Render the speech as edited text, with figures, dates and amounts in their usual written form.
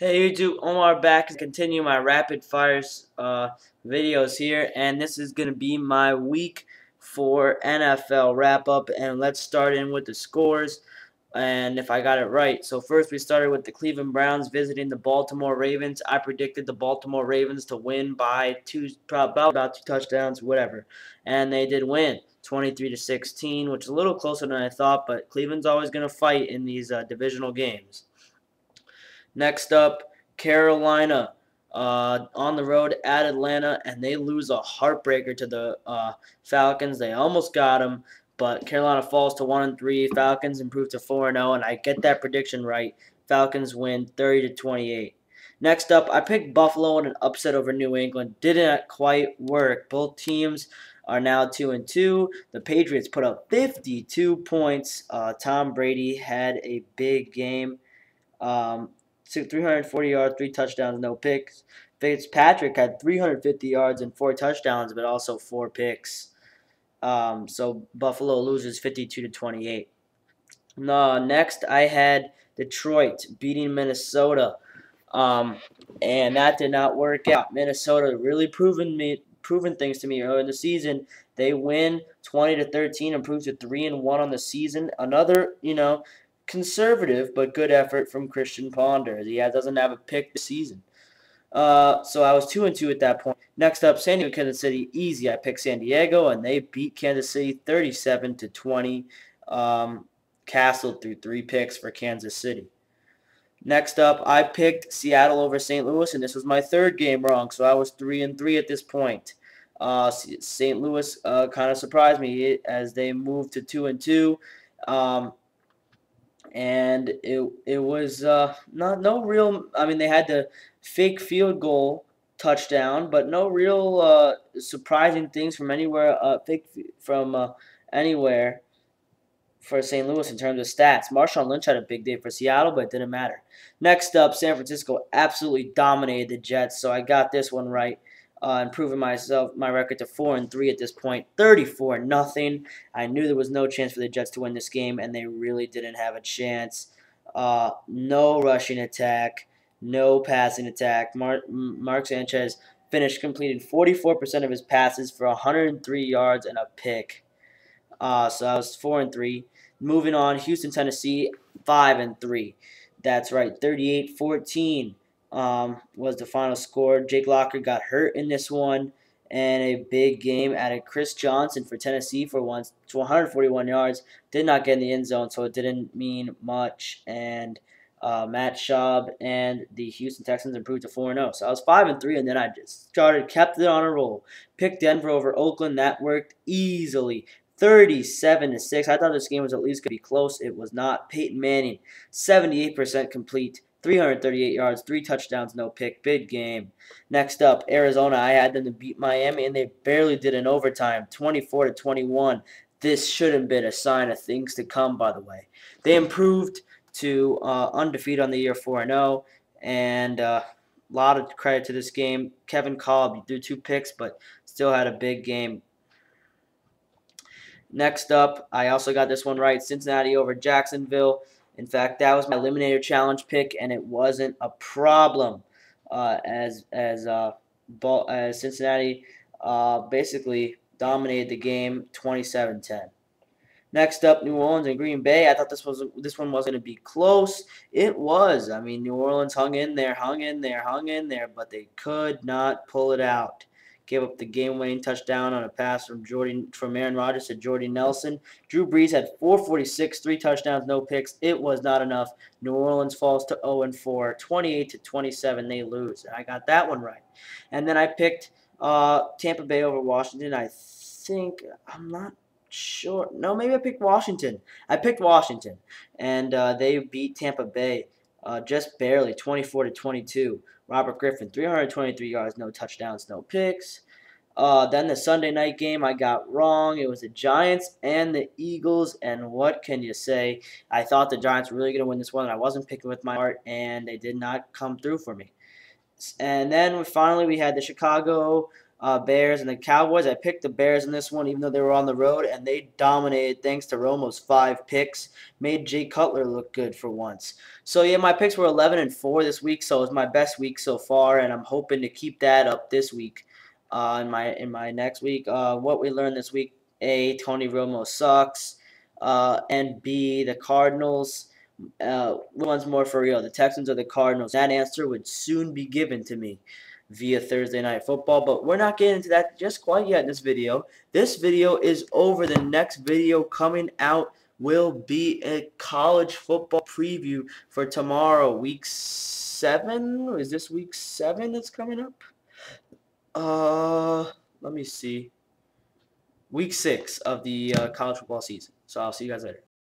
Hey YouTube, Omar back to continue my rapid fires videos here, and this is going to be my week 4 NFL wrap up, and let's start in with the scores and if I got it right. So first we started with the Cleveland Browns visiting the Baltimore Ravens. I predicted the Baltimore Ravens to win by about two touchdowns, whatever, and they did win 23-16, which is a little closer than I thought, but Cleveland's always going to fight in these divisional games. Next up, Carolina on the road at Atlanta, and they lose a heartbreaker to the Falcons. They almost got them, but Carolina falls to 1-3. Falcons improve to 4-0, and I get that prediction right. Falcons win 30-28. Next up, I picked Buffalo in an upset over New England. Didn't quite work. Both teams are now 2-2. The Patriots put up 52 points. Tom Brady had a big game. 340 yards, 3 touchdowns, no picks. Fitzpatrick had 350 yards and 4 touchdowns, but also 4 picks. So Buffalo loses 52-28. Next, I had Detroit beating Minnesota, and that did not work out. Minnesota really proven things to me earlier in the season. They win 20-13, improves to 3-1 on the season. Another, conservative but good effort from Christian Ponder. He doesn't have a pick this season. So I was 2-2 at that point. Next up, San Diego, Kansas City, easy. I picked San Diego, and they beat Kansas City 37-20. Castle threw 3 picks for Kansas City. Next up, I picked Seattle over St. Louis, and this was my 3rd game wrong, so I was 3-3 at this point. St. Louis kind of surprised me as they moved to 2-2. And it was no real. I mean, they had the fake field goal touchdown, but no real surprising things from anywhere. From anywhere for St. Louis in terms of stats. Marshawn Lynch had a big day for Seattle, but it didn't matter. Next up, San Francisco absolutely dominated the Jets, so I got this one right. Improving my record to 4-3 at this point, 34-0. I knew there was no chance for the Jets to win this game, and they really didn't have a chance. No rushing attack, no passing attack. Mark Sanchez completed 44% of his passes for 103 yards and a pick. So I was 4-3. Moving on, Houston, Tennessee, 5-3. That's right, 38-14 was the final score. Jake Locker got hurt in this one, and a big game added Chris Johnson for Tennessee for 141 yards. Did not get in the end zone, so it didn't mean much. And Matt Schaub and the Houston Texans improved to 4-0. So I was 5-3, and then I just kept it on a roll. Picked Denver over Oakland. That worked easily. 37-6. I thought this game was at least going to be close. It was not. Peyton Manning, 78% complete, 338 yards, 3 touchdowns, no pick. Big game. Next up, Arizona. I had them to beat Miami, and they barely did in overtime, 24-21. This shouldn't be a sign of things to come, by the way. They improved to undefeated on the year 4-0, and a lot of credit to this game. Kevin Kolb threw 2 picks, but still had a big game. Next up, I also got this one right, Cincinnati over Jacksonville. In fact, that was my Eliminator Challenge pick, and it wasn't a problem as Cincinnati basically dominated the game 27-10. Next up, New Orleans and Green Bay. I thought this one was going to be close. It was. I mean, New Orleans hung in there, but they could not pull it out. Gave up the game-winning touchdown on a pass from Aaron Rodgers to Jordy Nelson. Drew Brees had 446, 3 touchdowns, no picks. It was not enough. New Orleans falls to 0-4, 28-27. They lose. And I got that one right. And then I picked Tampa Bay over Washington. I'm not sure. No, maybe I picked Washington. I picked Washington, and they beat Tampa Bay just barely, 24-22. Robert Griffin, 323 yards, no touchdowns, no picks. Then the Sunday night game I got wrong. It was the Giants and the Eagles, and what can you say? I thought the Giants were really going to win this one, and I wasn't picking with my heart, and they did not come through for me. And then finally we had the Chicago Bears and the Cowboys. I picked the Bears in this one, even though they were on the road, and they dominated thanks to Romo's 5 picks. Made Jay Cutler look good for once. So yeah, my picks were 11-4 this week, so it was my best week so far, and I'm hoping to keep that up this week. In my next week, what we learned this week: A, Tony Romo sucks, and B, the Cardinals. Which one's more for real, the Texans or the Cardinals? That answer would soon be given to me via Thursday Night Football, but we're not getting into that just quite yet in this video. This video is over. The next video coming out will be a college football preview for tomorrow, week 7. Is this week 7 that's coming up? Let me see. Week 6 of the college football season. So I'll see you guys later.